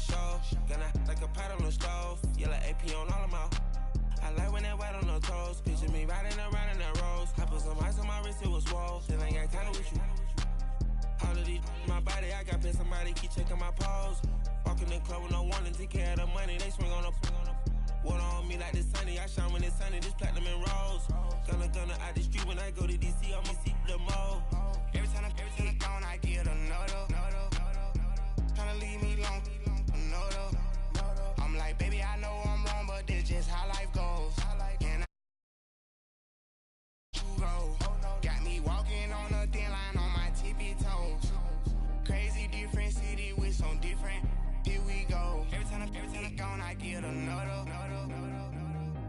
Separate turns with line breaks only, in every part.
show. Gonna like a pot on the stove. Yellow AP on all of my. I like when that white on the toes. Picture me riding around in that rose. I put some ice on my wrist, it was swole. Then I got time with you. All of these my body, I got paid somebody keep checking my pose. Walking in the club with no warning, take care of the money. They swing on the water on me like the sunny. I shine when it's sunny, this platinum and rose. Gonna out the street when I go to DC, I'm gonna see the mode. Every time I gone, I get another. Tryna leave me long, another. I'm like, baby, I know I'm wrong, but this just how life goes. Can I you go? Got me walking on a thin line on my tippy toes. Crazy different city with some different. Here we go. Every time I gone, I get another.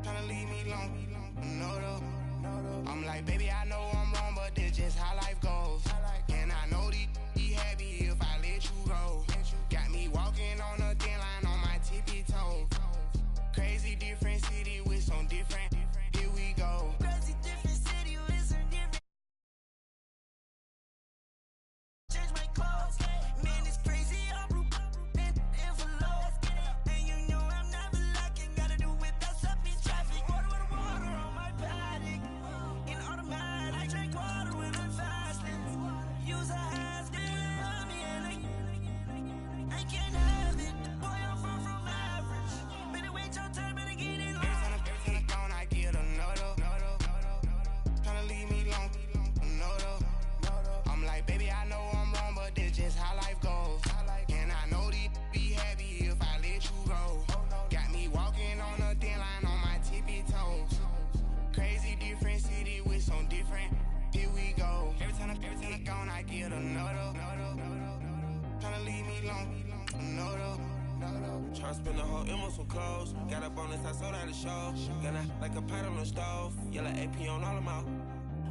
Tryna leave me long, another. I'm like, baby, I know I'm wrong, but this just how life goes. And I know these be happy if I let you go. Got me walking on a thin line on my tippy toes. Crazy different city with some different. Here we go. Crazy different city with some different. Change my clothes. Man, it's crazy. I'm envelope. And you know I'm never lacking. Gotta do without stopping traffic. Water on my paddock. In automatic. I drink water when I'm fasting. Use a has on me and I can't have it. Boy, I'm far from average. Better wait your turn, better get in line. Every time I gone, I get another. Tryna leave me long, another. I'm like, baby, I know I'm wrong, but this just how life goes. And I know these be happy if I let you go. Got me walking on a thin line on my tippy toes. Crazy different city with some different. Here we go. Every time I gone, I get another. Tryna leave me long, another. Tryna spend the whole M on some clothes. Got a bonus, I sold out the show. Gonna like a pot on the stove. Yellow AP on all of my.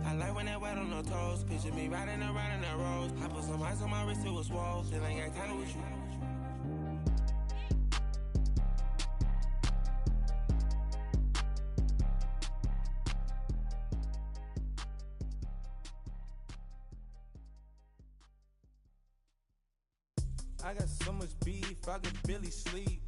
I like when that white on the toes. Picture me riding around in that rose. I put some ice on my wrist, it was swole. Then I got time with you.
I got so much beef, I could barely sleep.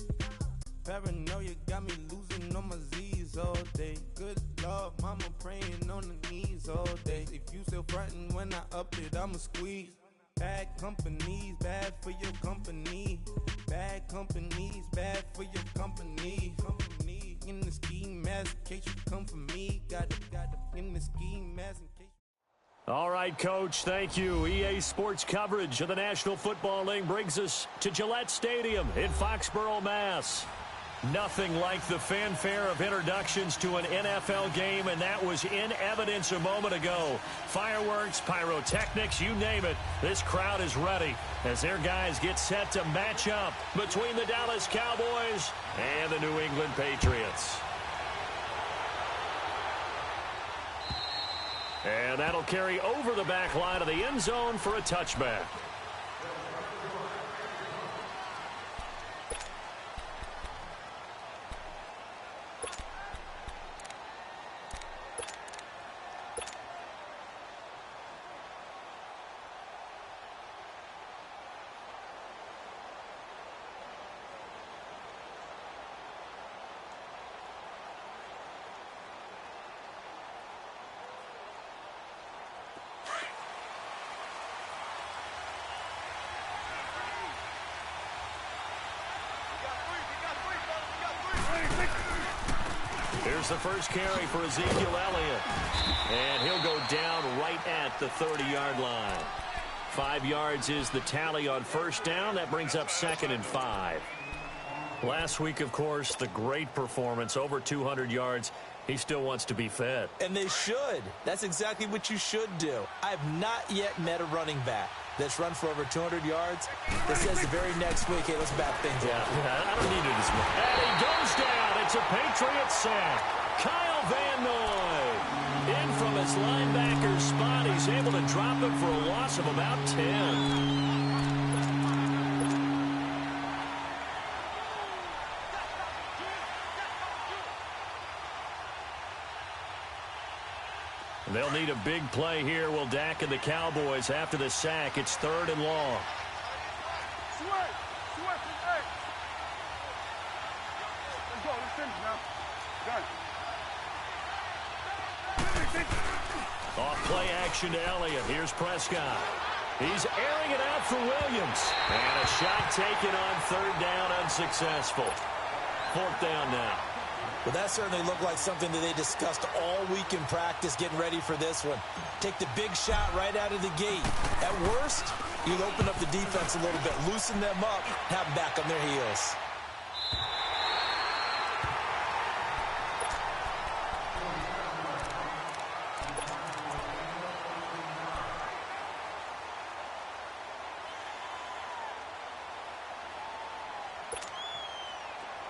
Paranoia got me losing on my Z's all day. Good Lord, mama praying on the knees all day. If you still frontin' when I up it, I'ma squeeze. Bad companies, bad for your company. Bad companies, bad for your company. Company in the ski mask in case you come for me. Got it in the ski mask in case.
All right, Coach, thank you. EA Sports coverage of the National Football League brings us to Gillette Stadium in Foxborough, Mass. Nothing like the fanfare of introductions to an NFL game, and that was in evidence a moment ago. Fireworks, pyrotechnics, you name it. This crowd is ready as their guys get set to match up between the Dallas Cowboys and the New England Patriots. And that'll carry over the back line of the end zone for a touchback. Here's the first carry for Ezekiel Elliott. And he'll go down right at the 30-yard line. 5 yards is the tally on first down. That brings up 2nd and 5. Last week, of course, the great performance, over 200 yards. He still wants to be fed.
And they should. That's exactly what you should do. I have not yet met a running back that's run for over 200 yards that says the very next week, hey, let's back things up.
Yeah, I don't need it as much. And he goes down. It's a Patriot sack. Kyle Van Noy in from his linebacker spot. He's able to drop it for a loss of about 10. They'll need a big play here, will Dak and the Cowboys after the sack. It's 3rd and long.
Let's go. Let's finish now. Done.
Off play action to Elliott. Here's Prescott. He's airing it out for Williams. And a shot taken on third down, unsuccessful. Fourth down now.
Well, that certainly looked like something that they discussed all week in practice getting ready for this one. Take the big shot right out of the gate. At worst, you'd open up the defense a little bit, loosen them up, have them back on their heels.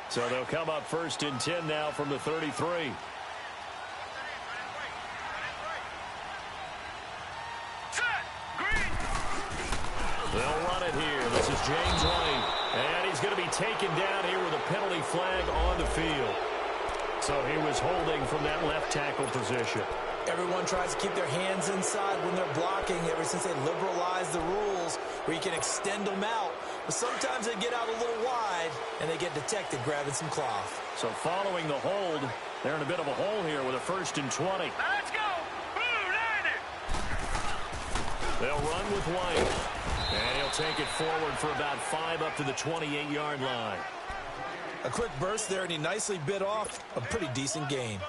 So they'll come up first and 10 now from the 33. They'll run it here. This is James White. And he's going to be taken down here with a penalty flag on the field. So he was holding from that left tackle position.
Everyone tries to keep their hands inside when they're blocking ever since they liberalized the rules where you can extend them out. But sometimes they get out a little wide and they get detected grabbing some cloth.
So following the hold, they're in a bit of a hole here with a first and 20.
Let's go. Blue 90.
They'll run with White. And he'll take it forward for about 5 up to the 28-yard line.
A quick burst there, and he nicely bit off a pretty decent gain.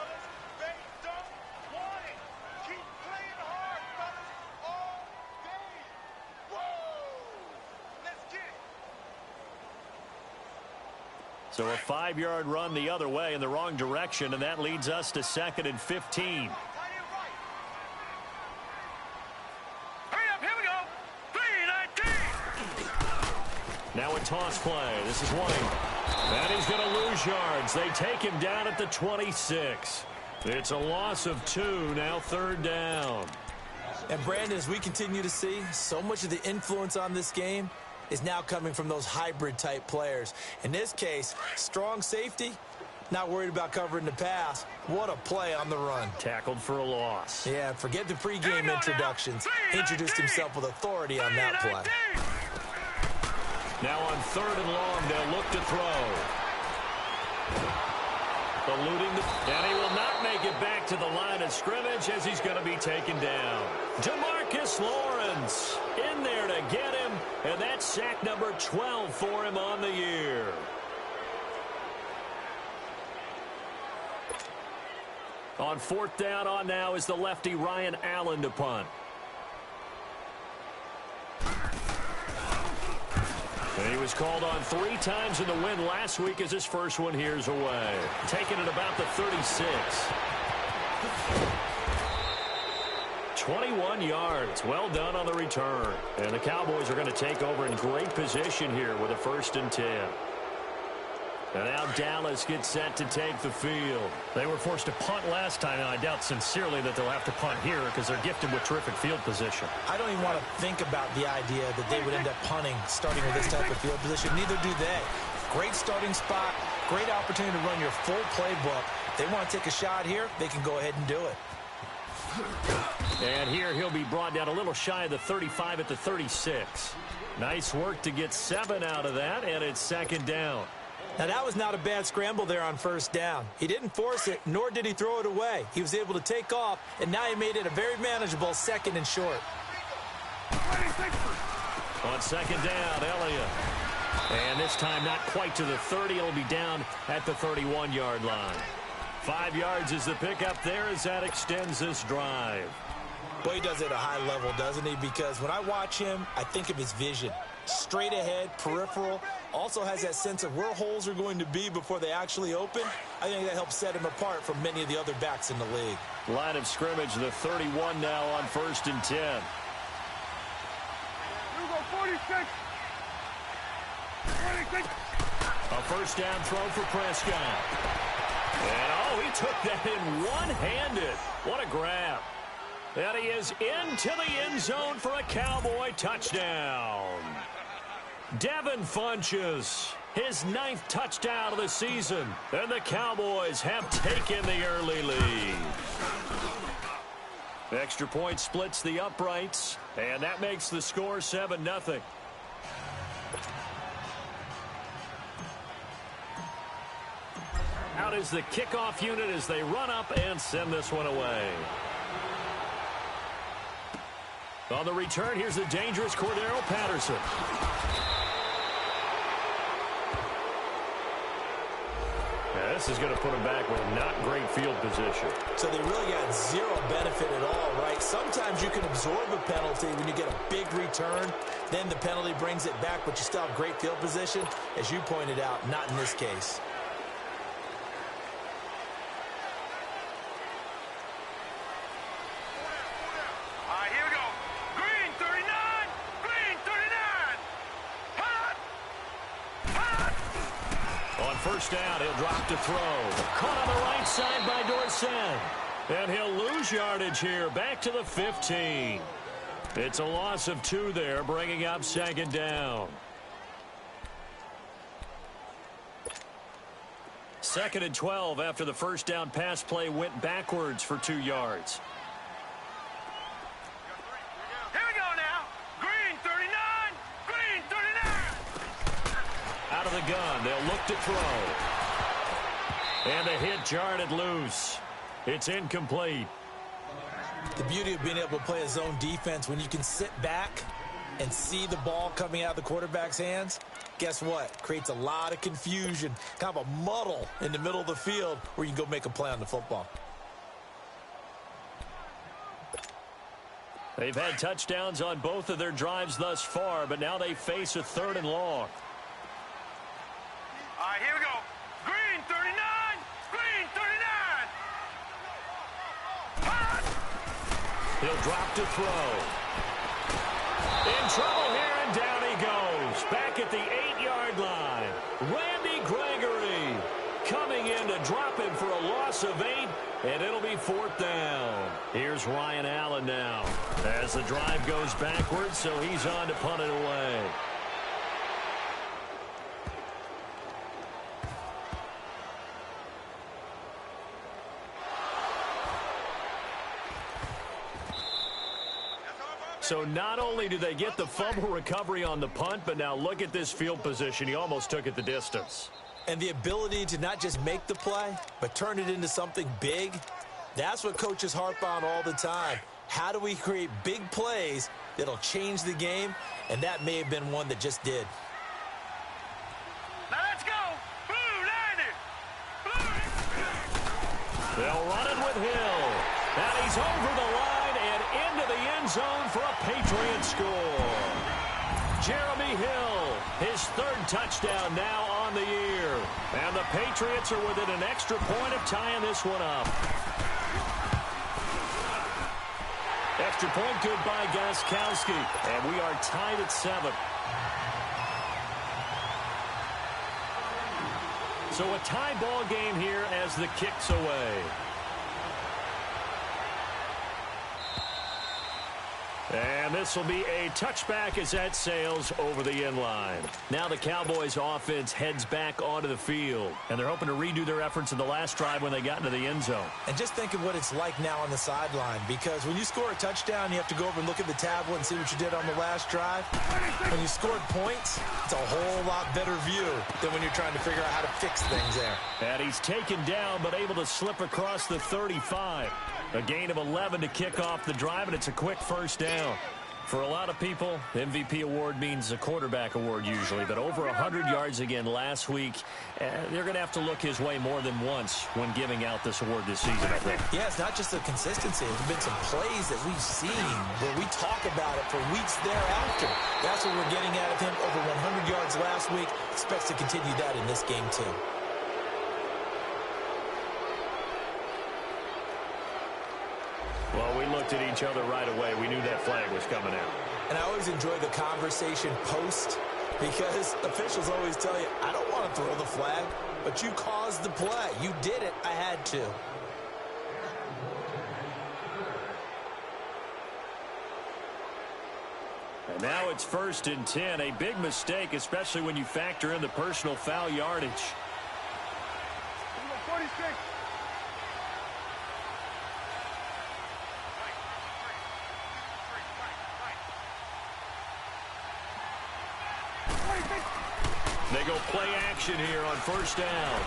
So a 5-yard run the other way in the wrong direction, and that leads us to 2nd and 15. Now a toss play. This is White. And he's going to lose yards. They take him down at the 26. It's a loss of 2, now third down.
And Brandon, as we continue to see, so much of the influence on this game is now coming from those hybrid-type players. In this case, strong safety, not worried about covering the pass. What a play on the run.
Tackled for a loss.
Yeah, forget the pregame introductions. Introduced himself with authority on that play.
Now on 3rd and long, they'll look to throw. Eluding and he will not make it back to the line of scrimmage as he's going to be taken down. Demarcus Lawrence in there to get him, and that's sack number 12 for him on the year. On 4th down on now is the lefty Ryan Allen to punt. And he was called on 3 times in the win last week as his first one here's away. Taking it about the 36. 21 yards. Well done on the return. And the Cowboys are going to take over in great position here with a 1st and 10. And now Dallas gets set to take the field. They were forced to punt last time, and I doubt sincerely that they'll have to punt here because they're gifted with terrific field position.
I don't even want to think about the idea that they would end up punting starting with this type of field position. Neither do they. Great starting spot, great opportunity to run your full playbook. They want to take a shot here, they can go ahead and do it.
And here he'll be brought down a little shy of the 35 at the 36. Nice work to get 7 out of that, and it's 2nd down.
Now, that was not a bad scramble there on 1st down. He didn't force it, nor did he throw it away. He was able to take off, and now he made it a very manageable 2nd and short.
On 2nd down, Elliott. And this time not quite to the 30. It'll be down at the 31-yard line. 5 yards is the pickup there as that extends this drive.
Well, he does it at a high level, doesn't he? Because when I watch him, I think of his vision. Straight ahead, peripheral, also has that sense of where holes are going to be before they actually open. I think that helps set him apart from many of the other backs in the league.
Line of scrimmage, the 31 now on 1st and 10.
Here we go, 46. 46.
A 1st down throw for Prescott. And, oh, he took that in one-handed. What a grab. And he is into the end zone for a Cowboy touchdown. Devin Funchess, his 9th touchdown of the season, and the Cowboys have taken the early lead. Extra point splits the uprights, and that makes the score 7-0. Out is the kickoff unit as they run up and send this one away. On the return, here's the dangerous Cordero Patterson. Now, this is going to put him back with not great field position.
So they really got zero benefit at all, right? Sometimes you can absorb a penalty when you get a big return. Then the penalty brings it back, but you still have great field position. As you pointed out, not in this case.
First down, he'll drop to throw. Caught on the right side by Dorsett. And he'll lose yardage here, back to the 15. It's a loss of 2 there, bringing up second down. 2nd and 12 after the first down pass play went backwards for 2 yards.
Here we go now. Green 39. Green 39.
Out of the gun, they'll look to throw. And the hit jarred it loose. It's incomplete.
The beauty of being able to play a zone defense when you can sit back and see the ball coming out of the quarterback's hands, guess what? Creates a lot of confusion, kind of a muddle in the middle of the field where you can go make a play on the football.
They've had touchdowns on both of their drives thus far, but now they face a 3rd and long.
All right, here we go. Green 39. Green 39. Hot.
He'll drop to throw. In trouble here, and down he goes. Back at the 8-yard line. Randy Gregory coming in to drop him for a loss of 8, and it'll be 4th down. Here's Ryan Allen now as the drive goes backwards, so he's on to punt it away. So not only do they get the fumble recovery on the punt, but now look at this field position. He almost took it the distance.
And the ability to not just make the play, but turn it into something big, that's what coaches harp on all the time. How do we create big plays that'll change the game? And that may have been one that just did.
Now let's go. Blue 90. Blue.
They'll run it with Hill. And he's over the line and into the end zone for a Patriot score. Jeremy Hill, his 3rd touchdown now on the year. And the Patriots are within an extra point of tying this one up. Extra point good by Gostkowski. And we are tied at 7. So a tie ball game here as the kick's away. And this will be a touchback as that sails over the end line. Now the Cowboys offense heads back onto the field. And they're hoping to redo their efforts in the last drive when they got into the end zone.
And just think of what it's like now on the sideline, because when you score a touchdown, you have to go over and look at the tablet and see what you did on the last drive. When you scored points, it's a whole lot better view than when you're trying to figure out how to fix things there.
And he's taken down but able to slip across the 35. A gain of 11 to kick off the drive, and it's a quick first down. For a lot of people, MVP award means a quarterback award usually, but over 100 yards again last week. They're going to have to look his way more than once when giving out this award this season, I think.
Yeah, it's not just the consistency. There's been some plays that we've seen where we talk about it for weeks thereafter. That's what we're getting out of him. Over 100 yards last week. Expects to continue that in this game, too.
Well, we looked at each other right away. We knew that flag was coming out.
And I always enjoy the conversation post, because officials always tell you, I don't want to throw the flag, but you caused the play. You did it. I had to.
And now it's 1st and 10. A big mistake, especially when you factor in the personal foul yardage.
46.
They go play action here on 1st down.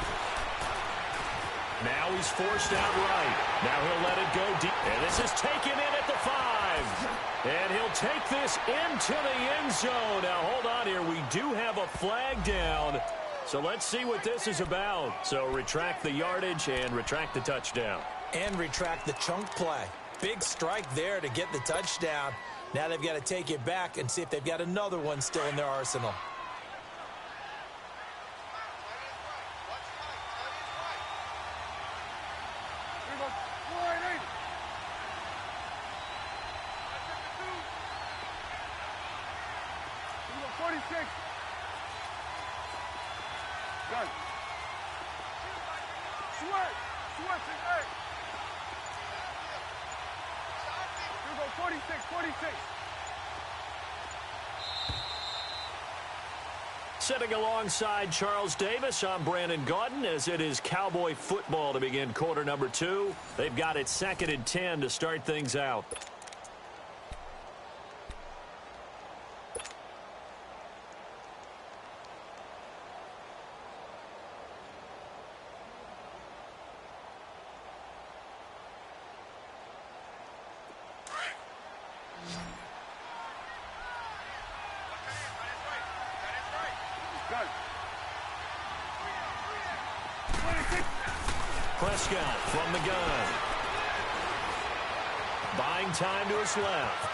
Now he's forced out right. Now he'll let it go deep. And this is taken in at the 5. And he'll take this into the end zone. Now, hold on here. We do have a flag down. So let's see what this is about. So retract the yardage and retract the touchdown.
And retract the chunk play. Big strike there to get the touchdown. Now they've got to take it back and see if they've got another one still in their arsenal.
Sitting alongside Charles Davis, I'm Brandon Gaudin, as it is Cowboy football to begin quarter number 2. They've got it 2nd and 10 to start things out. Prescott from the gun. Buying time to his left.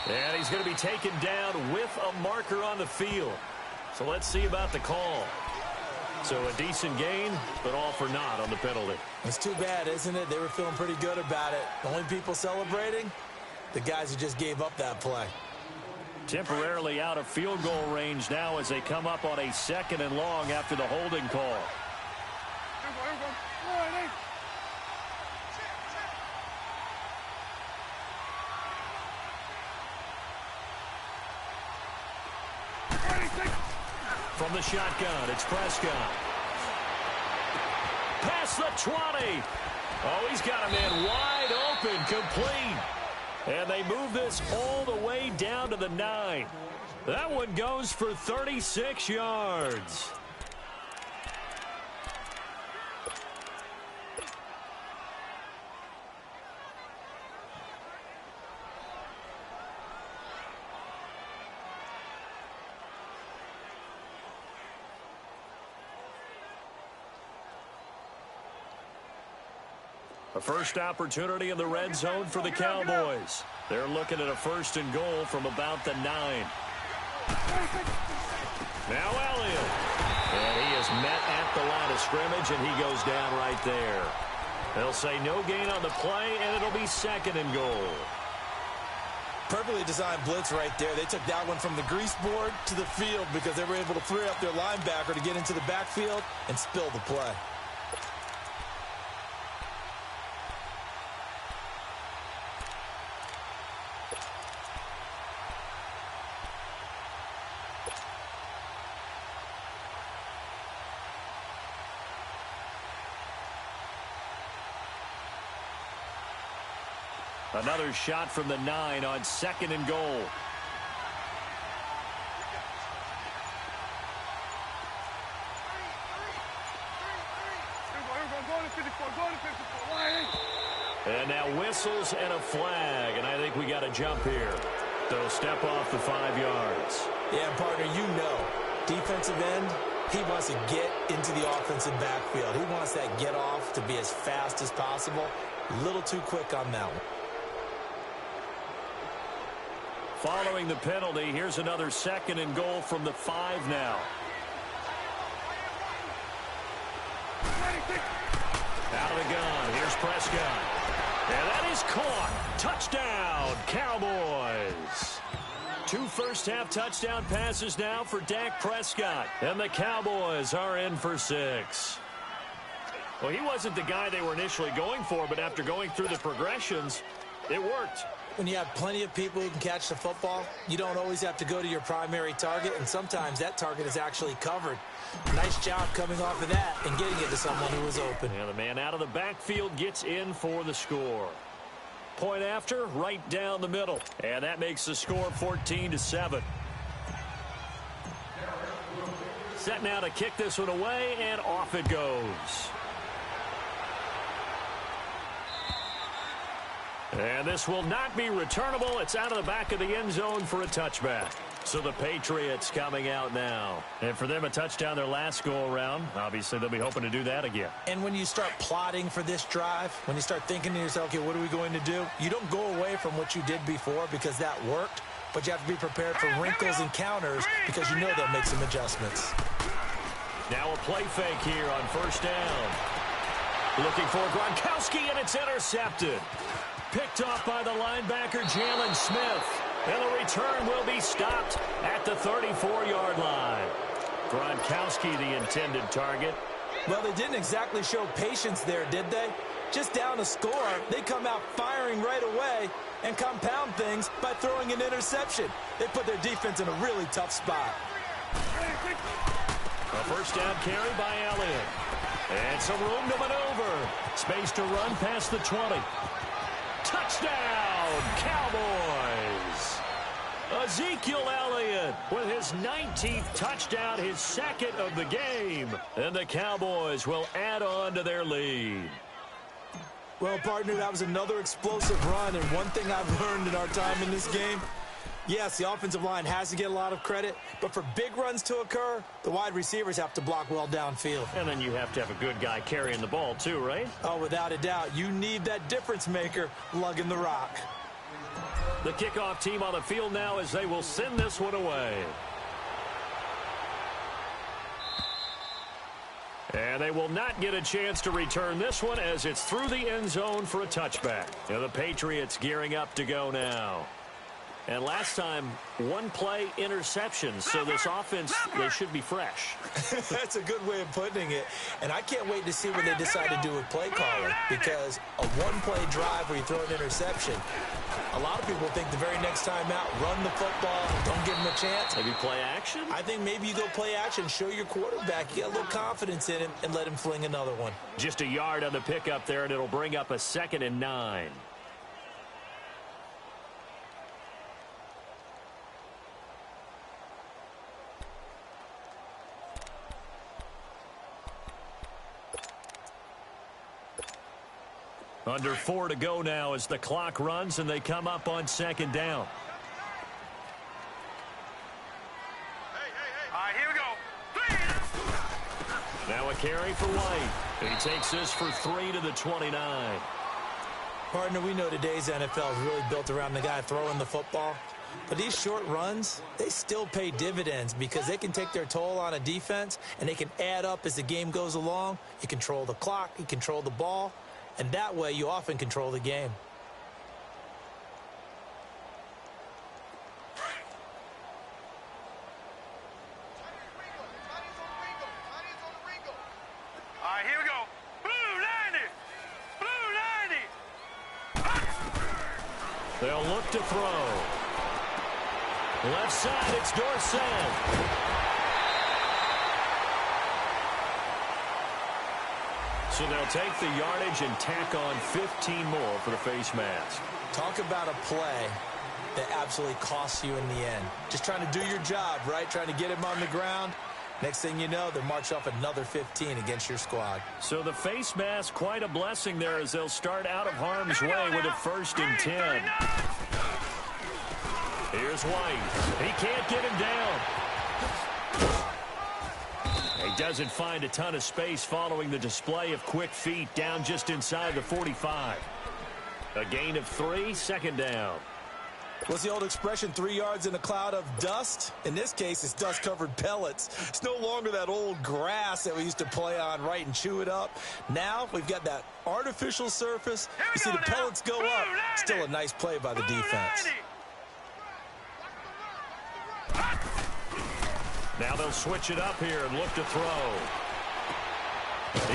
And he's going to be taken down with a marker on the field. So let's see about the call. So a decent gain, but all for naught on the penalty.
It's too bad, isn't it? They were feeling pretty good about it. The only people celebrating, the guys who just gave up that play.
Temporarily out of field goal range now as they come up on a 2nd and long after the holding call. From the shotgun, it's Prescott. Past the 20. Oh, he's got a man wide open, complete. And they move this all the way down to the 9. That one goes for 36 yards. A first opportunity in the red zone for the Cowboys. They're looking at a 1st and goal from about the 9. Now Elliott. And he is met at the line of scrimmage, and he goes down right there. They'll say no gain on the play, and it'll be 2nd and goal.
Perfectly designed blitz right there. They took that one from the grease board to the field because they were able to free up their linebacker to get into the backfield and spill the play.
Another shot from the 9 on 2nd and goal. And now whistles and a flag, and I think we got a jump here. So step off the 5 yards.
Yeah, partner, you know, defensive end, he wants to get into the offensive backfield. He wants that get off to be as fast as possible. A little too quick on that one.
Following the penalty, here's another 2nd and goal from the 5 now. Out of the gun, here's Prescott. And that is caught. Touchdown, Cowboys. 2 first-half touchdown passes now for Dak Prescott. And the Cowboys are in for 6. Well, he wasn't the guy they were initially going for, but after going through the progressions, it worked.
When you have plenty of people who can catch the football, you don't always have to go to your primary target, and sometimes that target is actually covered. Nice job coming off of that and getting it to someone who was open.
And the man out of the backfield gets in for the score. Point after, right down the middle. And that makes the score 14-7. Set now to kick this one away, and off it goes. And this will not be returnable. It's out of the back of the end zone for a touchback. So the Patriots coming out now. And for them, a touchdown their last go-around. Obviously, they'll be hoping to do that again.
And when you start plotting for this drive, when you start thinking to yourself, okay, what are we going to do? You don't go away from what you did before because that worked, but you have to be prepared for wrinkles and counters because you know they'll make some adjustments.
Now a play fake here on first down. Looking for Gronkowski, and it's intercepted. Picked off by the linebacker, Jalen Smith. And the return will be stopped at the 34-yard line. Gronkowski, the intended target.
Well, they didn't exactly show patience there, did they? Just down a score, they come out firing right away and compound things by throwing an interception. They put their defense in a really tough spot.
A first down carry by Elliott. And some room to maneuver. Space to run past the 20. Touchdown, Cowboys! Ezekiel Elliott with his 19th touchdown, his second of the game. And the Cowboys will add on to their lead.
Well, partner, that was another explosive run, and one thing I've learned in our time in this game, yes, the offensive line has to get a lot of credit, but for big runs to occur, the wide receivers have to block well downfield.
And then you have to have a good guy carrying the ball too, right?
Oh, without a doubt. You need that difference maker lugging the rock.
The kickoff team on the field now as they will send this one away. And they will not get a chance to return this one as it's through the end zone for a touchback. Now the Patriots gearing up to go now. And last time, one play interception. So this offense, they should be fresh.
That's a good way of putting it. And I can't wait to see what they decide to do with play calling, because a one-play drive where you throw an interception, a lot of people think the very next time out, run the football, don't give them a chance.
Maybe play action?
I think maybe you go play action, show your quarterback, get a little confidence in him, and let him fling another one.
Just a yard on the pickup there, and it'll bring up a 2nd and 9. Under 4 to go now as the clock runs and they come up on 2nd down.
All right, here we go.
Now a carry for White. He takes this for 3 to the 29.
Partner, we know today's NFL is really built around the guy throwing the football. But these short runs, they still pay dividends because they can take their toll on a defense and they can add up as the game goes along. You control the clock, you control the ball. And that way, you often control the game.
All right, here we go. Blue 90. Blue 90.
They'll look to throw. Left side, it's Dorsett. So they'll take the yardage and tack on 15 more for the face mask.
Talk about a play that absolutely costs you in the end. Just trying to do your job, right? Trying to get him on the ground. Next thing you know, they'll march off another 15 against your squad.
So the face mask, quite a blessing there as they'll start out of harm's way with a 1st and 10. Here's White. He can't get him down. He doesn't find a ton of space following the display of quick feet down just inside the 45. A gain of 3, 2nd down.
What's the old expression, 3 yards in a cloud of dust? In this case, it's dust-covered pellets. It's no longer that old grass that we used to play on, right, and chew it up. Now we've got that artificial surface. You see the pellets go up. Still a nice play by the defense.
Now they'll switch it up here and look to throw.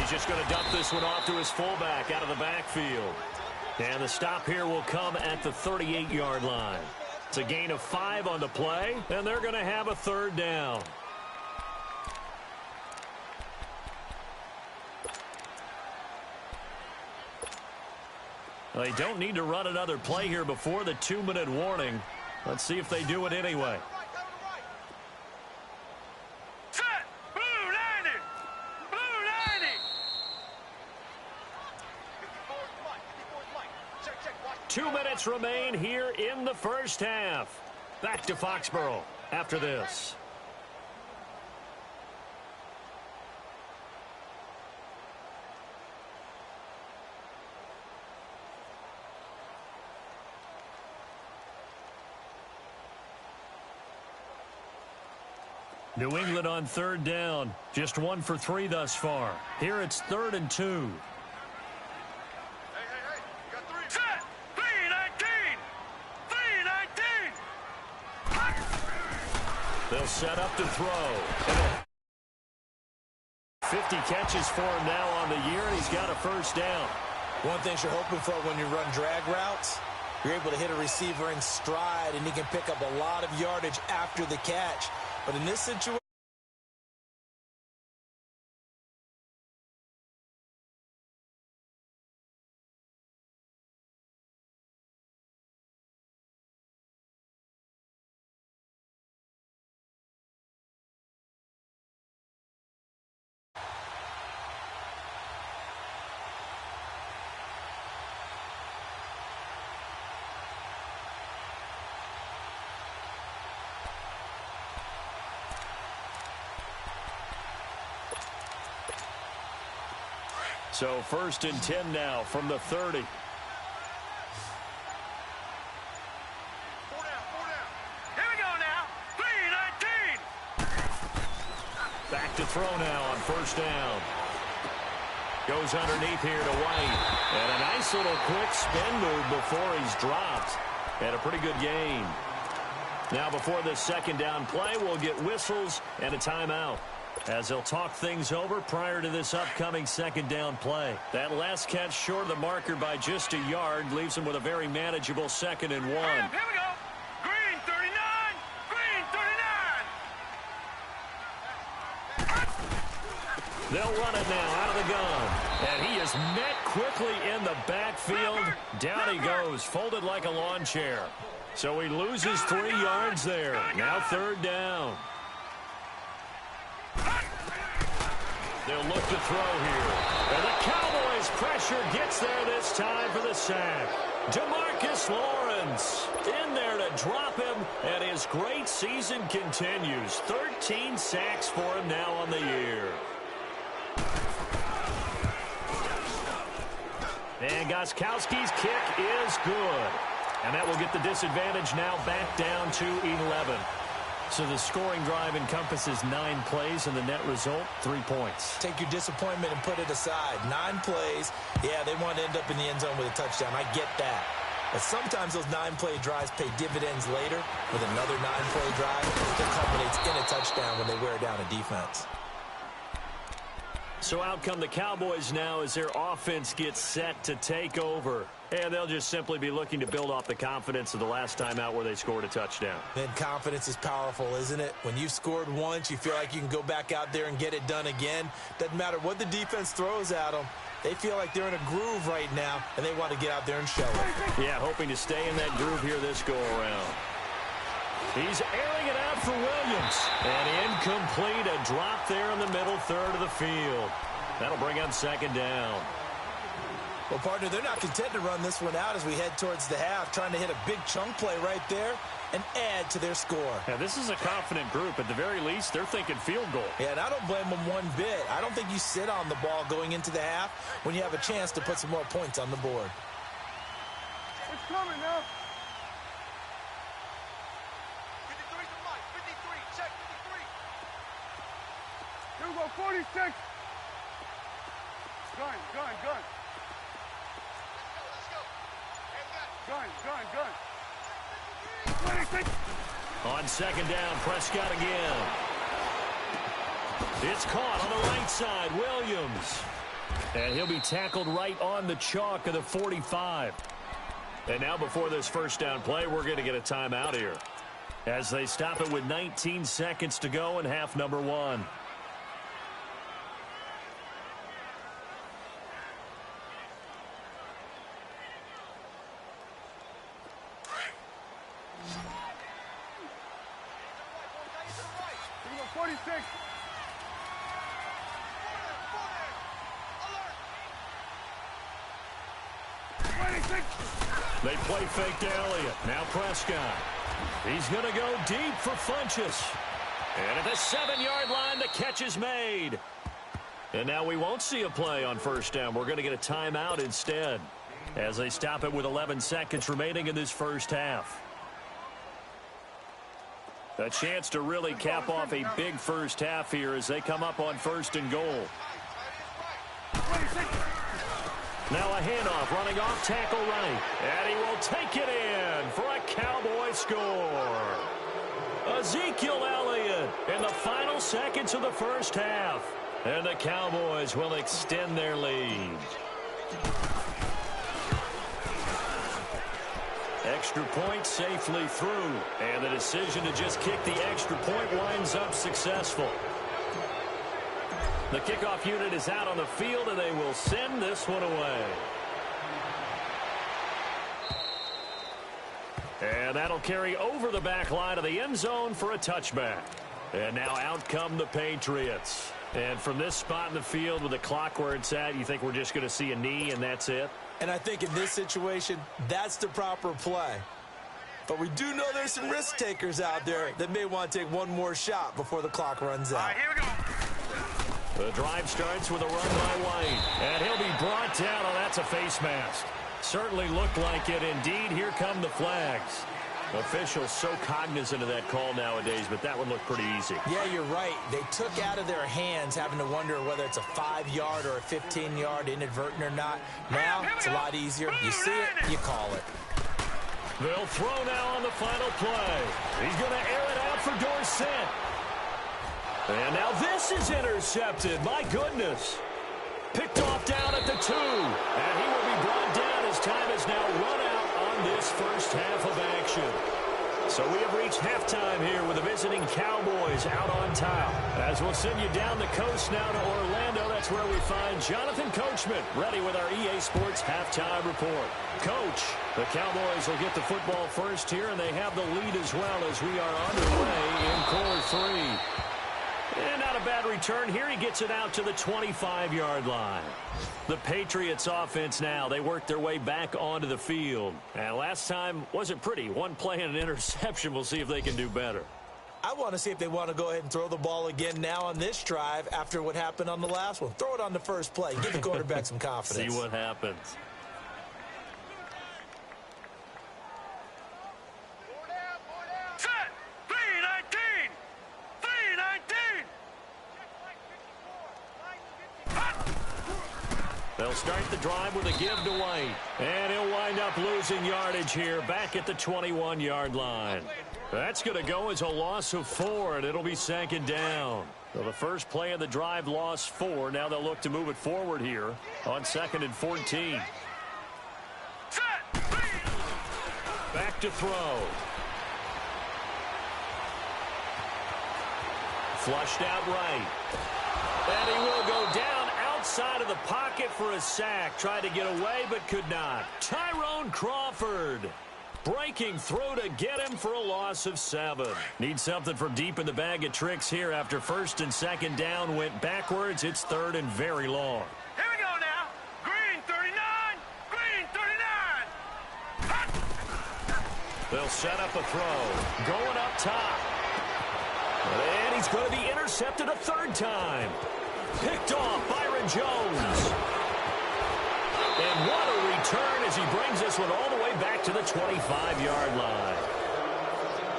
He's just going to dump this one off to his fullback out of the backfield. And the stop here will come at the 38-yard line. It's a gain of 5 on the play, and they're going to have a 3rd down. They don't need to run another play here before the 2-minute warning. Let's see if they do it anyway. 2 minutes remain here in the first half. Back to Foxborough after this. New England on third down. Just 1 for 3 thus far. Here it's 3rd and 2.
Set! 3-19! 3-19!
They'll set up to throw. 50 catches for him now on the year, and he's got a first down.
One thing you're hoping for when you run drag routes, you're able to hit a receiver in stride, and he can pick up a lot of yardage after the catch. But in this situation,
So 1st and 10 now from the 30.
4 down. Here we go now. 3-19.
Back to throw now on 1st down. Goes underneath here to White. And a nice little quick spin move before he's dropped. And a pretty good gain. Now before this 2nd down play, we'll get whistles and a timeout, as they'll talk things over prior to this upcoming 2nd down play. That last catch short of the marker by just a yard leaves them with a very manageable 2nd and 1.
Here we go. Green 39. Green 39.
They'll run it now out of the gun. And he is met quickly in the backfield. Down he goes, folded like a lawn chair. So he loses 3 yards there. Now 3rd down. They'll look to throw here. And the Cowboys' pressure gets there this time for the sack. DeMarcus Lawrence in there to drop him, and his great season continues. 13 sacks for him now on the year. And Gostkowski's kick is good. And that will get the disadvantage now back down to 11. So the scoring drive encompasses 9 plays, and the net result, 3 points.
take your disappointment and put it aside. 9 plays, yeah, they want to end up in the end zone with a touchdown. I get that. But sometimes those 9-play drives pay dividends later with another 9-play drive that culminates in a touchdown when they wear down a defense.
So out come the Cowboys now as their offense gets set to take over. And they'll just simply be looking to build off the confidence of the last time out where they scored a touchdown.
And confidence is powerful, isn't it? When you've scored once, you feel like you can go back out there and get it done again. Doesn't matter what the defense throws at them. They feel like they're in a groove right now, and they want to get out there and show it.
Yeah, hoping to stay in that groove here this go-around. He's airing it out for Williams. And incomplete, a drop there in the middle third of the field. That'll bring on 2nd down.
Well, partner, they're not content to run this one out as we head towards the half, trying to hit a big chunk play right there and add to their score.
Now, this is a confident group. At the very least, they're thinking field goal.
Yeah, and I don't blame them one bit. I don't think you sit on the ball going into the half when you have a chance to put some more points on the board.
It's coming now.
53's the mic. 53. Check 53.
Here we go. 46. Gun. Gun. 26.
On 2nd down, Prescott again. It's caught on the right side, Williams. And he'll be tackled right on the chalk of the 45. And now before this 1st down play, we're going to get a timeout here, as they stop it with 19 seconds to go in half number 1.
Here we go. 46.
They play fake to Elliott. Now Prescott. He's going to go deep for Funchess. And at the 7-yard line, the catch is made. And now we won't see a play on first down. We're going to get a timeout instead as they stop it with 11 seconds remaining in this first half. A chance to really cap off a big first half here as they come up on 1st and goal. Now a handoff running off tackle right. And he will take it in for a Cowboy score. Ezekiel Elliott in the final seconds of the first half. And the Cowboys will extend their lead. Extra point safely through. And the decision to just kick the extra point winds up successful. The kickoff unit is out on the field, and they will send this one away. And that'll carry over the back line of the end zone for a touchback. And now out come the Patriots. And from this spot in the field with the clock where it's at, you think we're just going to see a knee and that's it?
And I think in this situation, that's the proper play. But we do know there's some risk takers out there that may want to take one more shot before the clock runs out.
All right, here we go.
The drive starts with a run by White. And he'll be brought down. Oh, that's a face mask. Certainly looked like it. Indeed, here come the flags. Officials so cognizant of that call nowadays, but that one looked pretty easy.
Yeah, you're right. They took out of their hands having to wonder whether it's a 5-yard or a 15-yard inadvertent or not. Now, it's a lot easier. You see it, you call it.
They'll throw now on the final play. He's going to air it out for Dorsett. And now this is intercepted. My goodness. Picked off down at the 2. And he will be brought down as time is now run out on this first half of action. So we have reached halftime here with the visiting Cowboys out on top. As we'll send you down the coast now to Orlando, that's where we find Jonathan Coachman ready with our EA Sports halftime report. Coach, the Cowboys will get the football first here, and they have the lead as well as we are underway in quarter 3. And not a bad return here. He gets it out to the 25-yard line. The Patriots offense now, they work their way back onto the field. And last time wasn't pretty. One play and an interception. We'll see if they can do better.
I want to see if they want to go ahead and throw the ball again now on this drive after what happened on the last one. Throw it on the first play. Give the quarterback some confidence.
See what happens.
Set. 3-19. 3-19.
They'll start the drive with a give to White. And he'll wind up losing yardage here back at the 21-yard line. That's going to go as a loss of 4, and it'll be 2nd down. So the first play of the drive lost 4. Now they'll look to move it forward here on 2nd and 14.
Set.
Back to throw. Flushed out right. And he will go down outside of the pocket for a sack. Tried to get away, but could not. Tyrone Crawford breaking through to get him for a loss of 7. Need something from deep in the bag of tricks here after 1st and 2nd down went backwards. It's 3rd and very long.
Here we go now. Green 39. Green 39. Hot.
They'll set up a throw. Going up top. And he's going to be intercepted a 3rd time. Picked off Byron Jones. And what a return as he brings this one all the way back to the 25-yard line.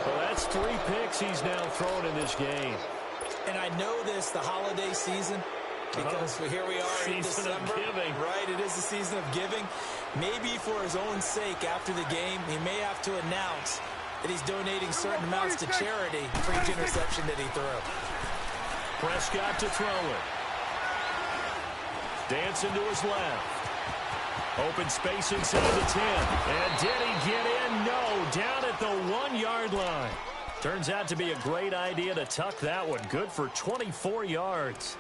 Well, that's 3 picks he's now thrown in this game.
And I know this, the holiday season, because here we are in December.
Season of giving.
Right, it is the season of giving. Maybe for his own sake after the game, he may have to announce that he's donating certain amounts to charity for each interception that he threw.
Prescott to throw it. Dancing to his left. Open space inside the 10. And did he get in? No. Down at the 1-yard line. Turns out to be a great idea to tuck that one. Good for 24 yards.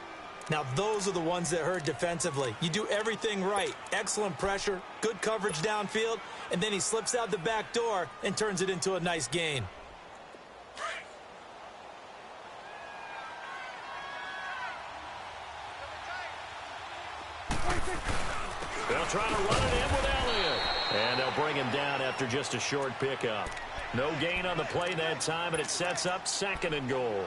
Now, those are the ones that hurt defensively. You do everything right. Excellent pressure, good coverage downfield, and then he slips out the back door and turns it into a nice gain.
They'll try to run it in with Elliott. And they'll bring him down after just a short pickup. No gain on the play that time, and it sets up 2nd and goal.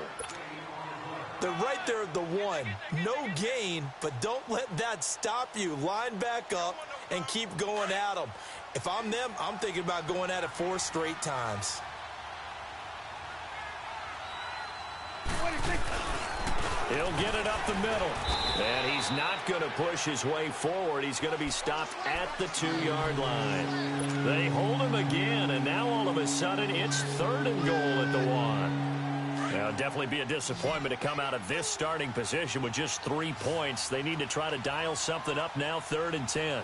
They're right there at the 1. No gain, but don't let that stop you. Line back up and keep going at them. If I'm them, I'm thinking about going at it 4 straight times.
He'll get it up the middle. And he's not going to push his way forward. He's going to be stopped at the 2-yard line. They hold him again, and now all of a sudden it's 3rd and goal at the 1. Now, definitely be a disappointment to come out of this starting position with just 3 points. They need to try to dial something up now, 3rd and 10.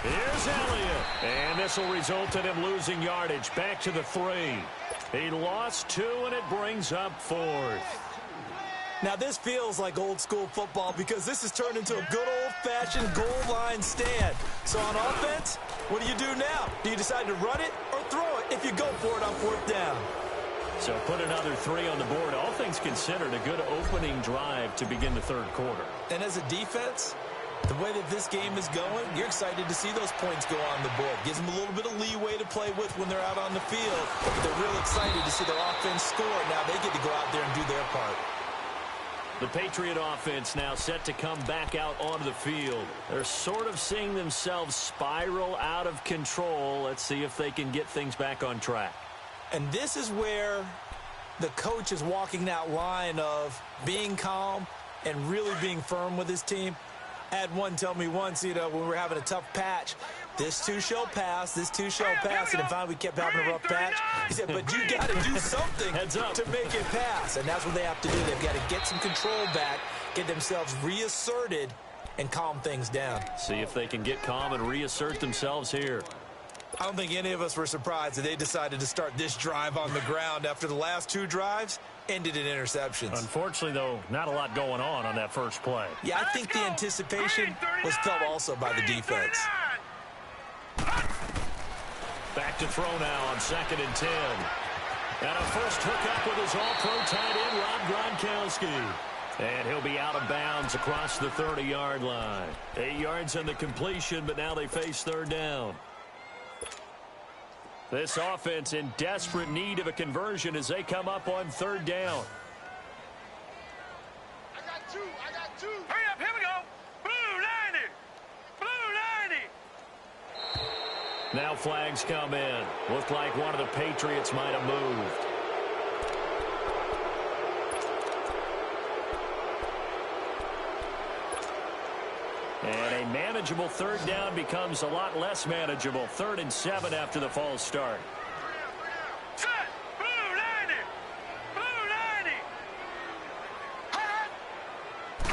Here's Elliott. And this will result in him losing yardage. Back to the 3. He lost 2, and it brings up 4th.
Now, this feels like old-school football because this has turned into a good old-fashioned goal line stand. So on offense, what do you do now? Do you decide to run it or throw it if you go for it on 4th down?
So put another 3 on the board. All things considered, a good opening drive to begin the 3rd quarter.
And as a defense, the way that this game is going, you're excited to see those points go on the board. Gives them a little bit of leeway to play with when they're out on the field. But they're real excited to see their offense score. Now they get to go out there and do their part.
The Patriot offense now set to come back out onto the field. They're sort of seeing themselves spiral out of control. Let's see if they can get things back on track.
And this is where the coach is walking that line of being calm and really being firm with his team. I had one tell me once, when we were having a tough patch, this too shall pass, this too shall pass, and then finally we kept having a rough patch. He said, but you got to do something to make it pass, and that's what they have to do. They've got to get some control back, get themselves reasserted, and calm things down.
See if they can get calm and reassert themselves here.
I don't think any of us were surprised that they decided to start this drive on the ground after the last 2 drives ended in interceptions.
Unfortunately, though, not a lot going on that first play.
Yeah, I think the anticipation was felt also by the defense.
Back to throw now on 2nd and 10. And a first hookup with his all-pro tight end, Rob Gronkowski. And he'll be out of bounds across the 30-yard line. 8 yards on the completion, but now they face 3rd down. This offense in desperate need of a conversion as they come up on 3rd down.
I got 2.
Hurry up, here we go. Blue 90. Blue 90.
Now flags come in. Looked like one of the Patriots might have moved. And a manageable 3rd down becomes a lot less manageable. 3rd and 7 after the false start.
Set. Blue 90. Blue 90.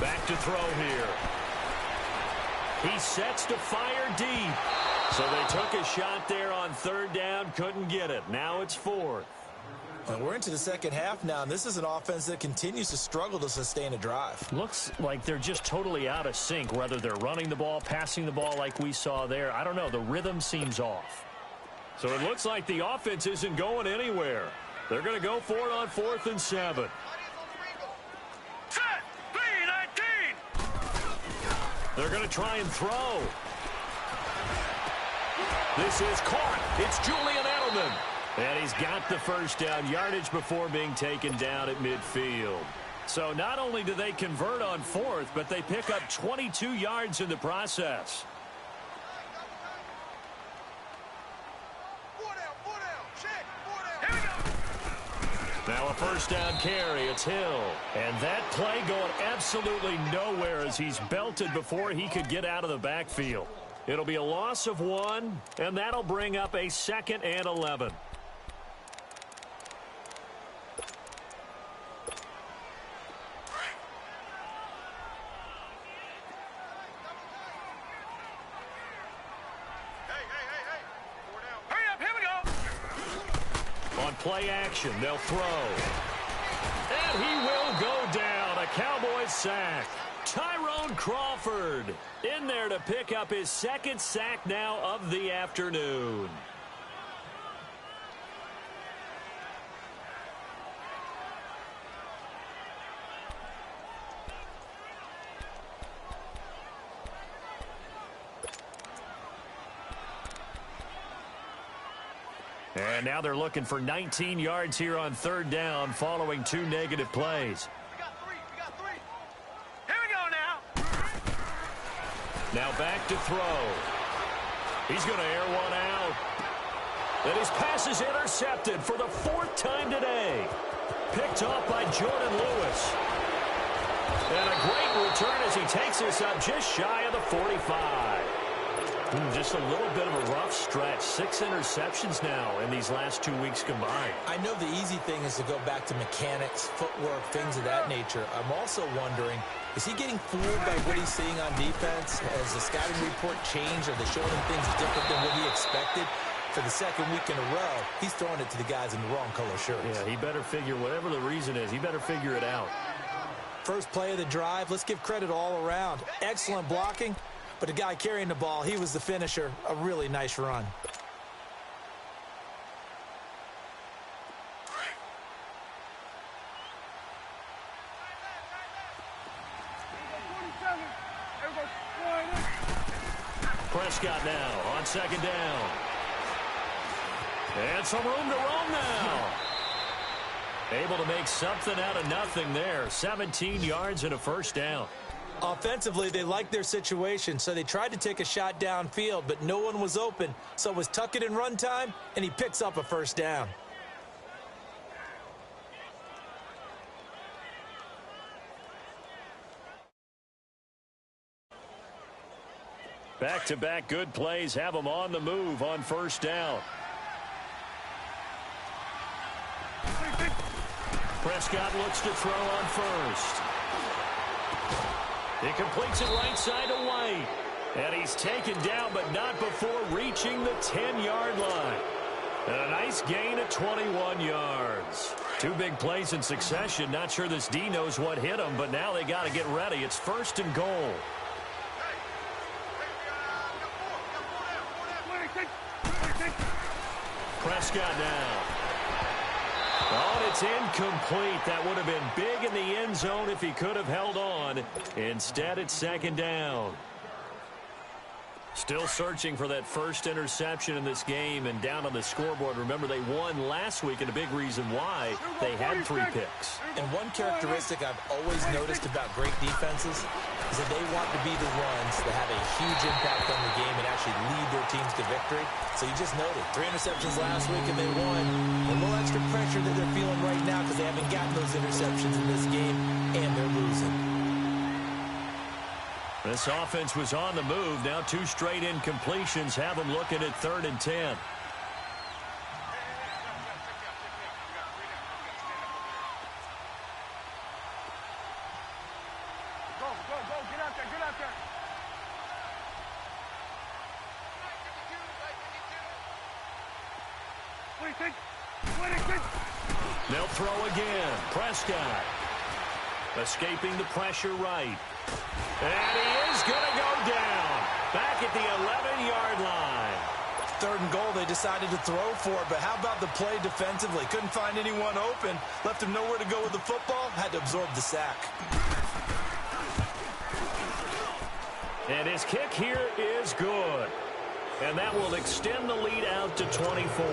Back to throw here. He sets to fire deep. So they took a shot there on 3rd down, couldn't get it. Now it's 4th.
And we're into the second half now, and this is an offense that continues to struggle to sustain a drive.
Looks like they're just totally out of sync, whether they're running the ball, passing the ball like we saw there. I don't know. The rhythm seems off. So it looks like the offense isn't going anywhere. They're going to go for it on 4th and 7.
Set. 3-19.
They're going to try and throw. This is caught. It's Julian Edelman. And he's got the first down, yardage before being taken down at midfield. So not only do they convert on 4th, but they pick up 22 yards in the process.
4 down. Check. 4 down.
Here we go.
Now a first down carry. It's Hill. And that play going absolutely nowhere as he's belted before he could get out of the backfield. It'll be a loss of 1, and that'll bring up a 2nd and 11.
Hey. 4 down.
Hurry up, here we go.
On play action, they'll throw. And he will go down. A Cowboys sack. Tyrone Crawford in there to pick up his 2nd sack now of the afternoon. And now they're looking for 19 yards here on third down following 2 negative plays.
We got three. We got three.
Here we go now.
Now back to throw. He's going to air one out. And his pass is intercepted for the 4th time today. Picked off by Jordan Lewis. And a great return as he takes this up just shy of the 45. Just a little bit of a rough stretch. 6 interceptions now in these last 2 weeks combined.
I know the easy thing is to go back to mechanics, footwork, things of that nature. I'm also wondering, is he getting fooled by what he's seeing on defense? Has the scouting report changed? Are they showing him things different than what he expected? For the 2nd week in a row, he's throwing it to the guys in the wrong color shirts.
Yeah, he better figure, whatever the reason is, he better figure it out.
First play of the drive, let's give credit all around. Excellent blocking, but the guy carrying the ball, he was the finisher. A really nice run.
Prescott now on 2nd down. And some room to roam now. Able to make something out of nothing there. 17 yards and a 1st down.
Offensively, they liked their situation, so they tried to take a shot downfield, but no one was open. So it was tuck it in run time, and he picks up a 1st down.
Back-to-back good plays have them on the move on 1st down. Prescott looks to throw on 1st. He completes it right side to White. And he's taken down, but not before reaching the 10-yard line. And a nice gain of 21 yards. 2 big plays in succession. Not sure this D knows what hit him, but now they got to get ready. It's 1st and goal. Prescott now. Oh, and it's incomplete. That would have been big in the end zone if he could have held on. Instead, it's 2nd down. Still searching for that 1st interception in this game and down on the scoreboard. Remember, they won last week, and a big reason why they had 3 picks.
And one characteristic I've always noticed about great defenses is that they want to be the ones that have a huge impact on the game and actually lead their teams to victory. So you just noted 3 interceptions last week and they won. A little extra pressure that they're feeling right now because they haven't gotten those interceptions in this game, and they're losing.
This offense was on the move. Now 2 straight incompletions have them looking at 3rd and 10. They'll throw again. Prescott escaping the pressure right. And he is going to go down. Back at the 11-yard line.
3rd and goal, they decided to throw for it, but how about the play defensively? Couldn't find anyone open. Left him nowhere to go with the football. Had to absorb the sack.
And his kick here is good. And that will extend the lead out to 24.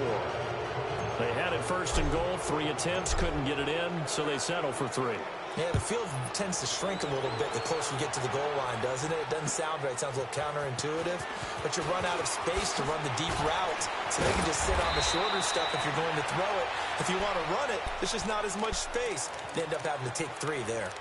They had it 1st and goal. 3 attempts, couldn't get it in, so they settle for 3.
Yeah, the field tends to shrink a little bit the closer you get to the goal line, doesn't it? It doesn't sound right. It sounds a little counterintuitive. But you run out of space to run the deep route, so they can just sit on the shorter stuff if you're going to throw it. If you want to run it, there's just not as much space. They end up having to take 3 there.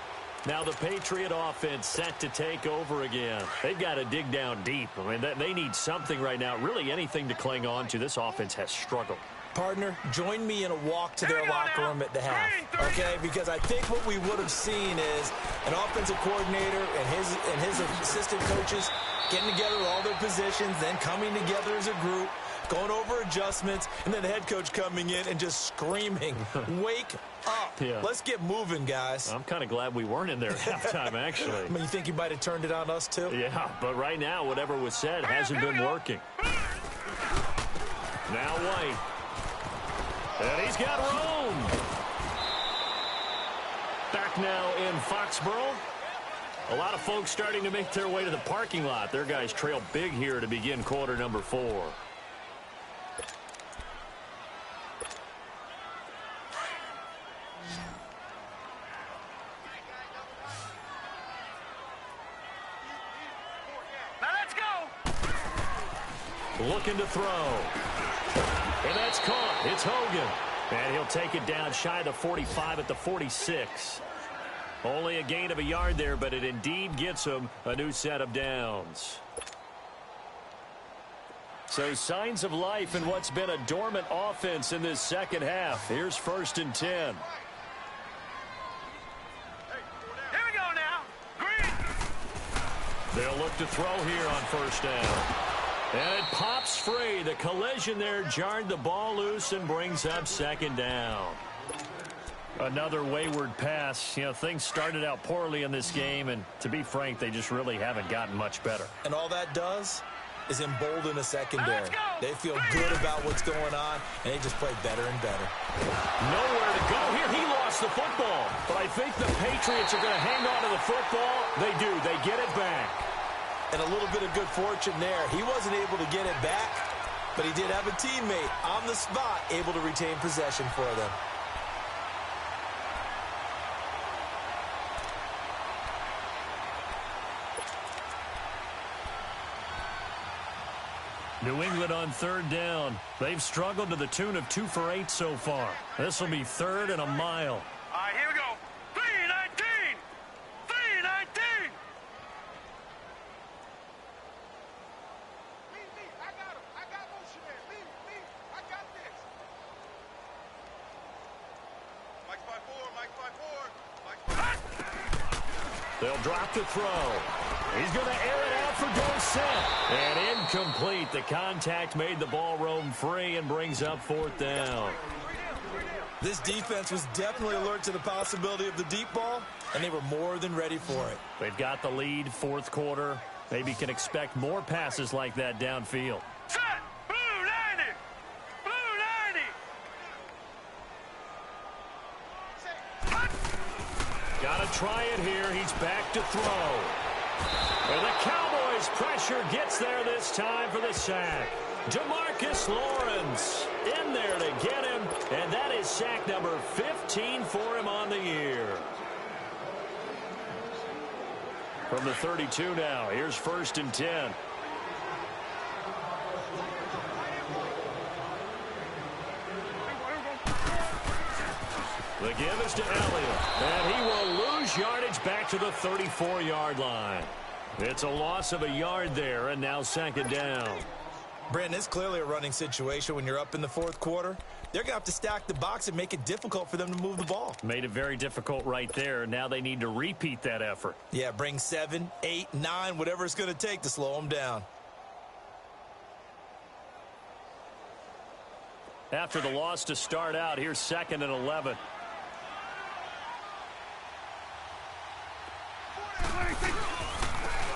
Now the Patriot offense set to take over again. They've got to dig down deep. I mean, they need something right now, really anything to cling on to. This offense has struggled.
Partner, join me in a walk to their locker room at the half, okay? Because I think what we would have seen is an offensive coordinator and his assistant coaches getting together with all their positions, then coming together as a group, going over adjustments, and then the head coach coming in and just screaming, wake up.
Yeah.
Let's get moving, guys.
I'm kind of glad we weren't in there at halftime, actually.
I mean, you think you might have turned it on us, too?
Yeah, but right now, whatever was said hasn't been working. Now White. And he's got room. Back now in Foxborough. A lot of folks starting to make their way to the parking lot. Their guys trail big here to begin quarter number 4. looking to throw. And that's caught. It's Hogan. And he'll take it down shy of the 45 at the 46. Only a gain of a yard there, but it indeed gets him a new set of downs. So signs of life in what's been a dormant offense in this second half. Here's 1st and 10.
Here we go now. Green.
They'll look to throw here on 1st down. And it pops free. The collision there jarred the ball loose and brings up 2nd down. Another wayward pass. You know, things started out poorly in this game, and to be frank, they just really haven't gotten much better.
And all that does is embolden a secondary. They feel good about what's going on, and they just play better and better.
Nowhere to go here. He lost the football. But I think the Patriots are going to hang on to the football. They do. They get it back.
And a little bit of good fortune there. He wasn't able to get it back, but he did have a teammate on the spot able to retain possession for them.
New England on 3rd down. They've struggled to the tune of 2 for 8 so far. This will be 3rd and a mile.
All right, here we go. 3-19. 3-19.
Me. I got him. I got motion man. Me. I got this. Mike's by 4.
They'll drop the throw. He's going to air it out for Dorsett. And incomplete. The contact made the ball roam free and brings up 4th down.
This defense was definitely alert to the possibility of the deep ball, and they were more than ready for it.
They've got the lead, 4th quarter. Maybe can expect more passes like that downfield.
Set. Blue 90. Blue 90.
Got to try it here. He's back to throw. And the Cowboys' pressure gets there this time for the sack. Demarcus Lawrence in there to get him, and that is sack number 15 for him on the year. From the 32 now, here's 1st and 10. The give is to Elliott, and he will lose yardage back to the 34-yard line. It's a loss of a yard there, and now 2nd down.
Brandon, it's clearly a running situation when you're up in the 4th quarter. They're going to have to stack the box and make it difficult for them to move the ball.
Made it very difficult right there. Now they need to repeat that effort.
Yeah, bring 7, 8, 9, whatever it's going to take to slow them down.
After the loss to start out, here's 2nd and 11.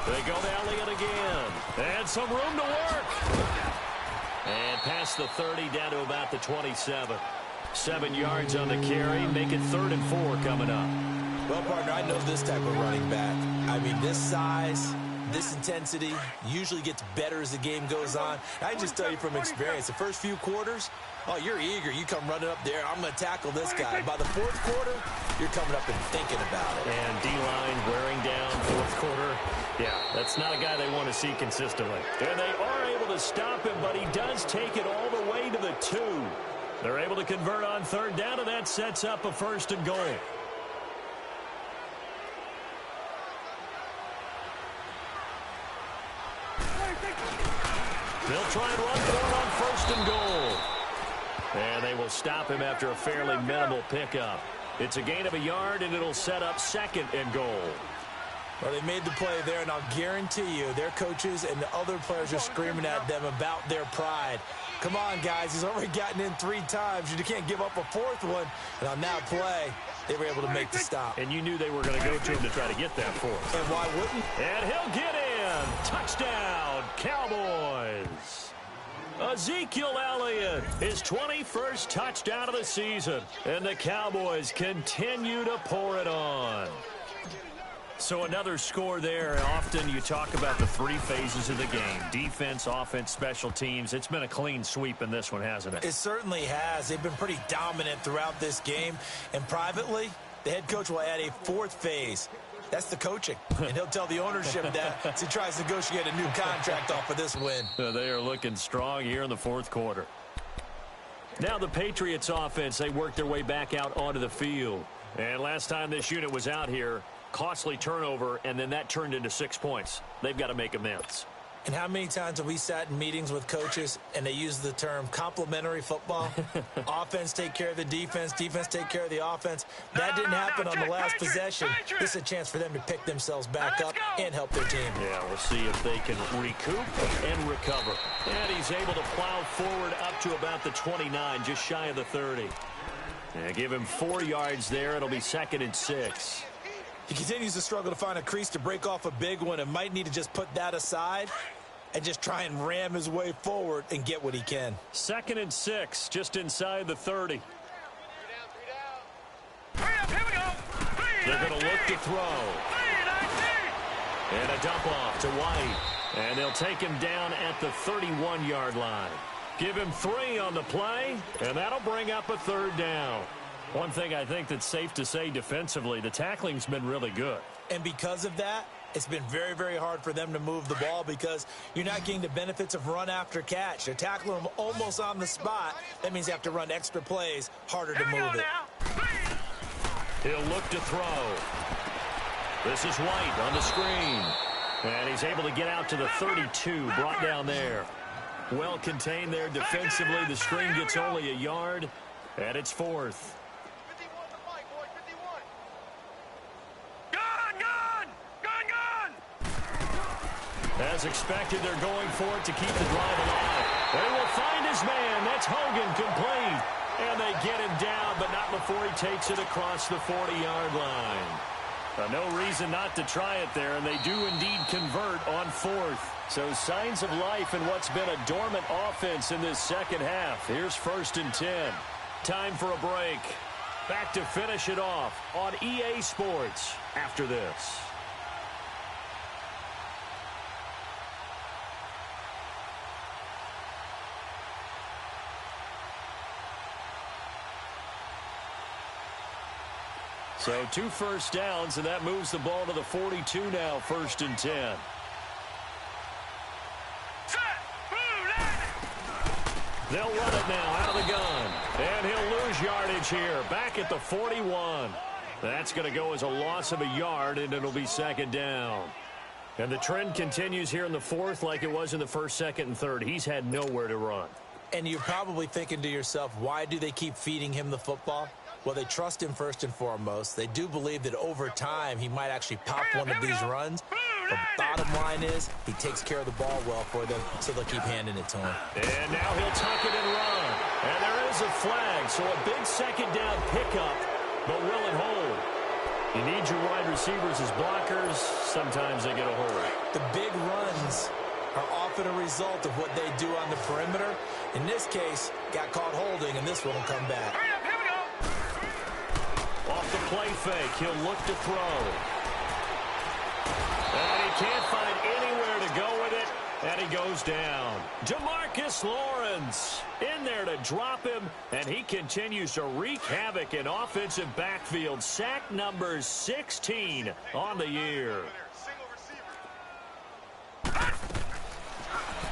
They go to Elliott again. And some room to work. And past the 30 down to about the 27. 7 yards on the carry. Make it 3rd and 4 coming up.
Well, partner, I know this type of running back. I mean, this size, this intensity usually gets better as the game goes on. I can just tell you from experience, the first few quarters, oh, you're eager. You come running up there. I'm going to tackle this guy. By the 4th quarter, you're coming up and thinking about it.
And D-line wearing down 4th quarter. Yeah, that's not a guy they want to see consistently. And they are able to stop him, but he does take it all the way to the 2. They're able to convert on 3rd down, and that sets up a 1st and goal. They'll try and run for it on 1st and goal. And they will stop him after a fairly minimal pickup. It's a gain of a yard, and it'll set up 2nd and goal.
Well, they made the play there, and I'll guarantee you their coaches and the other players are screaming at them about their pride. Come on, guys. He's already gotten in 3 times. You can't give up a 4th one. And on that play, they were able to make the stop.
And you knew they were going to go to him to try to get that 4th.
And why wouldn't?
And he'll get in. Touchdown, Cowboys. Ezekiel Elliott, his 21st touchdown of the season. And the Cowboys continue to pour it on. So another score there. Often you talk about the 3 phases of the game. Defense, offense, special teams. It's been a clean sweep in this one, hasn't it?
It certainly has. They've been pretty dominant throughout this game. And privately, the head coach will add a 4th phase. That's the coaching. And he'll tell the ownership that as he tries to negotiate a new contract off of this win.
They are looking strong here in the fourth quarter. Now the Patriots offense, they work their way back out onto the field. And last time this unit was out here, costly turnover, and then that turned into 6 points. They've got to make amends.
And how many times have we sat in meetings with coaches and they use the term complementary football? Offense take care of the defense, defense take care of the offense. That didn't happen on the last possession. This is a chance for them to pick themselves back up and help their team.
Yeah, we'll see if they can recoup and recover. And he's able to plow forward up to about the 29, just shy of the 30. And give him 4 yards there. It'll be 2nd and 6.
He continues to struggle to find a crease to break off a big one and might need to just put that aside and just try and ram his way forward and get what he can.
2nd and 6, just inside the 30.
Here we go.
They're going to look to throw. And a dump off to White. And they'll take him down at the 31-yard line. Give him 3 on the play, and that'll bring up a 3rd down. One thing I think that's safe to say defensively, the tackling's been really good.
And because of that, it's been very, very hard for them to move the ball because you're not getting the benefits of run after catch. They're tackling them almost on the spot. That means you have to run extra plays, harder to move it.
He'll look to throw. This is White on the screen. And he's able to get out to the 32, brought down there. Well contained there defensively. The screen gets only a yard, and it's 4th. As expected, they're going for it to keep the drive alive. They will find his man. That's Hogan, complete. And they get him down, but not before he takes it across the 40-yard line. No reason not to try it there, and they do indeed convert on 4th. So signs of life in what's been a dormant offense in this second half. Here's 1st and 10. Time for a break. Back to finish it off on EA Sports after this. So 2 first downs, and that moves the ball to the 42 now, 1st and 10. They'll run it now out of the gun. And he'll lose yardage here, back at the 41. That's going to go as a loss of a yard, and it'll be 2nd down. And the trend continues here in the 4th like it was in the 1st, 2nd, and 3rd. He's had nowhere to run.
And you're probably thinking to yourself, why do they keep feeding him the football? Well, they trust him first and foremost. They do believe that over time he might actually pop one of these runs. But the bottom line is he takes care of the ball well for them, so they'll keep handing it to him.
And now he'll tuck it and run. And there is a flag, so a big 2nd down pickup, but will it hold? You need your wide receivers as blockers. Sometimes they get a hold.
The big runs are often a result of what they do on the perimeter. In this case, got caught holding, and this one will come back.
Off the play fake, he'll look to throw. And he can't find anywhere to go with it, and he goes down. DeMarcus Lawrence in there to drop him, and he continues to wreak havoc in offensive backfield. Sack number 16 on the year.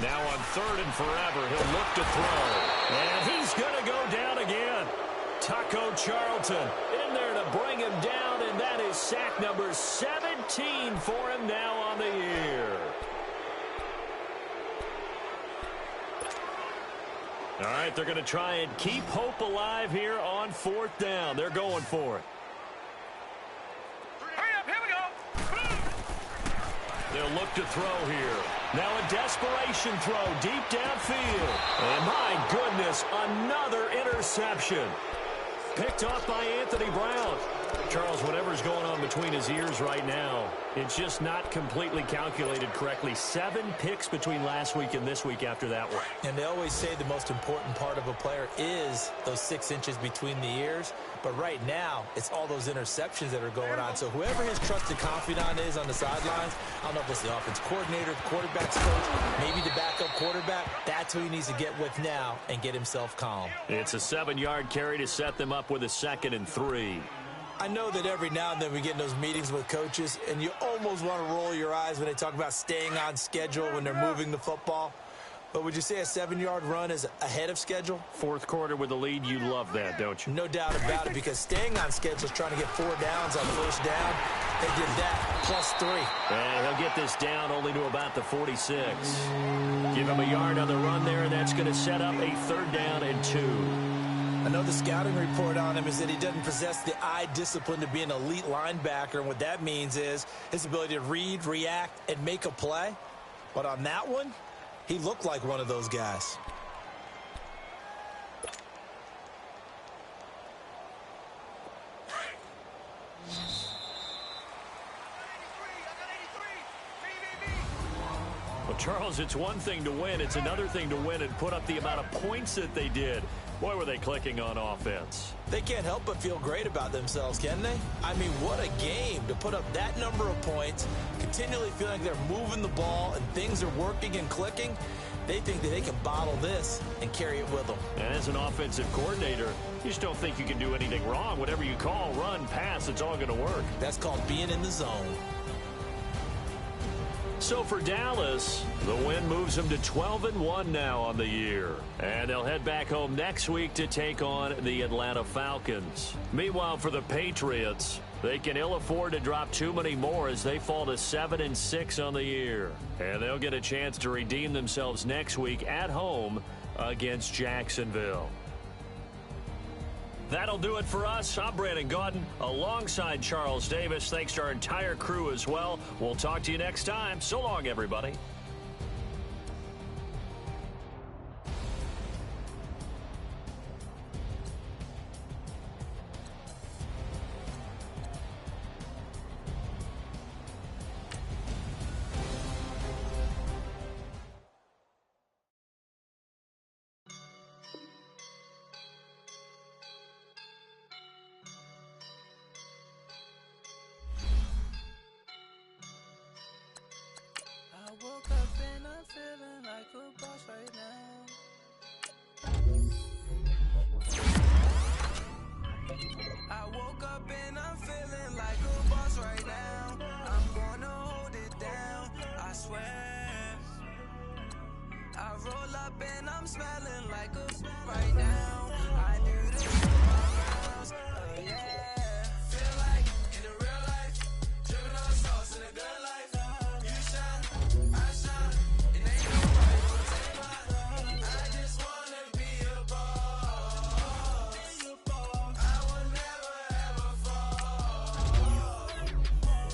Now on 3rd and forever, he'll look to throw. And he's going to go down again. Taco Charlton in there to bring him down, and that is sack number 17 for him now on the year. All right, they're going to try and keep hope alive here on 4th down. They're going for it.
Here we go.
They'll look to throw here. Now a desperation throw deep downfield. And my goodness, another interception. Picked off by Anthony Brown. Charles, whatever's going on between his ears right now, it's just not completely calculated correctly. 7 picks between last week and this week after that one.
And they always say the most important part of a player is those 6 inches between the ears. But right now, it's all those interceptions that are going on. So whoever his trusted confidant is on the sidelines, I don't know if it's the offense coordinator, the quarterback's coach, maybe the backup quarterback, that's who he needs to get with now and get himself calm.
It's a 7-yard carry to set them up with a 2nd and 3.
I know that every now and then we get in those meetings with coaches, and you almost want to roll your eyes when they talk about staying on schedule when they're moving the football. But would you say a 7-yard run is ahead of schedule?
Fourth quarter with the lead, you love that, don't you?
No doubt about it, because staying on schedule is trying to get 4 downs on first down. They did that, +3.
And he'll get this down only to about the 46. Give him a yard on the run there, and that's going to set up a 3rd down and 2.
I know the scouting report on him is that he doesn't possess the eye discipline to be an elite linebacker, and what that means is his ability to read, react, and make a play. But on that one, he looked like one of those guys.
Well, Charles, it's one thing to win. It's another thing to win and put up the amount of points that they did. Boy, were they clicking on offense.
They can't help but feel great about themselves, can they? I mean, what a game to put up that number of points, continually feeling like they're moving the ball and things are working and clicking. They think that they can bottle this and carry it with them.
And as an offensive coordinator, you just don't think you can do anything wrong. Whatever you call, run, pass, it's all going to work.
That's called being in the zone.
So for Dallas, the win moves them to 12-1 now on the year. And they'll head back home next week to take on the Atlanta Falcons. Meanwhile, for the Patriots, they can ill afford to drop too many more as they fall to 7-6 on the year. And they'll get a chance to redeem themselves next week at home against Jacksonville. That'll do it for us. I'm Brandon Gaudin alongside Charles Davis. Thanks to our entire crew as well. We'll talk to you next time. So long, everybody.
I woke up and I'm feeling like a boss right now. I woke up and I'm feeling like a boss right now. I'm gonna hold it down, I swear. I roll up and I'm smelling like a right now. I knew this was my rounds, oh yeah. Feel like in the real life, dripping on sauce in a good life. You shine, I shine, and ain't nobody gonna take mine. I just wanna be a boss. I will never ever fall.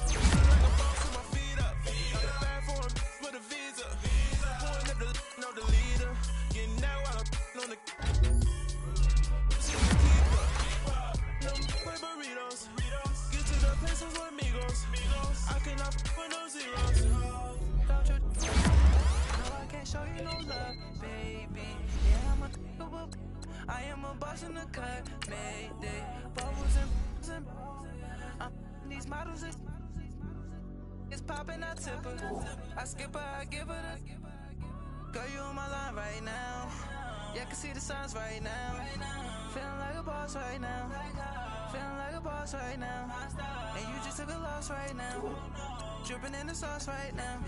Feel like a boss with my feet up. Got a bag for a with a visa. Pulling up the know the leader. Getting out while I'm on the keeper. No play burritos. Get to the pesos with amigos. I cannot with no zeros. Don't you no, I can't show you no love, baby. Yeah, I am a boss in the cut, mayday. Bubbles and these models is it's popping, I tip her. I skip her, I give her the girl, you on my line right now. Yeah, I can see the signs right now. Feeling like a boss right now. Feeling like a boss right now. And you just took a loss right now. Dripping in the sauce right now.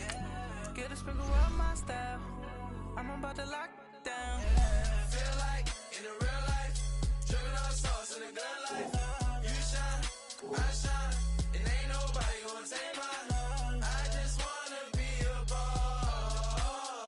Get a sprinkle of my style. I'm about to lock down. Feel like in the real life, dripping on sauce in a good life. You shine, I shine, and ain't nobody gonna take mine. I just wanna be a boss.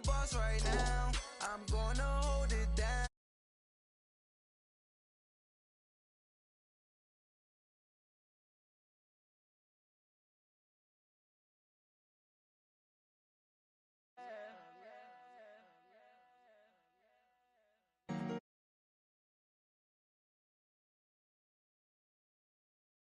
boss right now. I'm gonna hold it down.